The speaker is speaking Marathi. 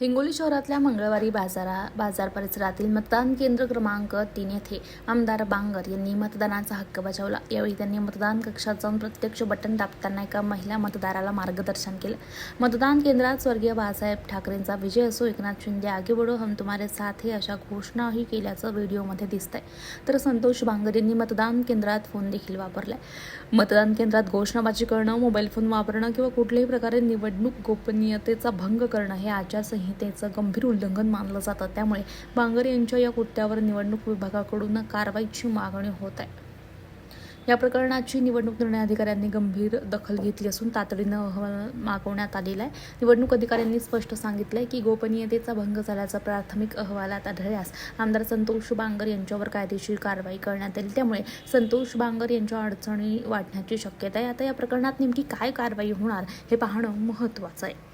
हिंगोली शहरातल्या मंगळवारी बाजार परिसरातील मतदान केंद्र क्रमांक 3 येथे आमदार बांगर यांनी मतदानाचा हक्क बजावला। यावेळी त्यांनी मतदान कक्षात जाऊन प्रत्यक्ष बटन दाबताना एका महिला मतदाराला मार्गदर्शन केलं। मतदान केंद्रात स्वर्गीय बाळासाहेब ठाकरेंचा विजय असो, एकनाथ शिंदे आगे बढो, हम तुम्हारे साथ है अशा घोषणाही केल्याचं व्हिडिओमध्ये दिसतंय। तर संतोष बांगर यांनी मतदान केंद्रात फोन देखील वापरलाय। मतदान केंद्रात घोषणाबाजी करणं, मोबाईल फोन वापरणं किंवा कुठल्याही प्रकारे निवडणूक गोपनीयतेचा भंग करणं हे आचारसंहितेचं गंभीर उल्लंघन मानलं जातं। त्यामुळे बांगर यांच्या या कृत्यावर निवडणूक विभागाकडून कारवाईची मागणी होत आहे। या प्रकरणाची निवडणूक निर्णय अधिकाऱ्यांनी गंभीर दखल घेतली असून तातडीनं अहवाल मागवण्यात आलेला आहे। निवडणूक अधिकाऱ्यांनी स्पष्ट सांगितलंय की गोपनीयतेचा भंग झाल्याचा प्राथमिक अहवालात आढळल्यास आमदार संतोष बांगर यांच्यावर कायदेशीर कारवाई करण्यात येईल। त्यामुळे संतोष बांगर यांच्या अडचणी वाढण्याची शक्यता आहे। आता या प्रकरणात नेमकी काय कारवाई होणार हे पाहणं महत्त्वाचं आहे।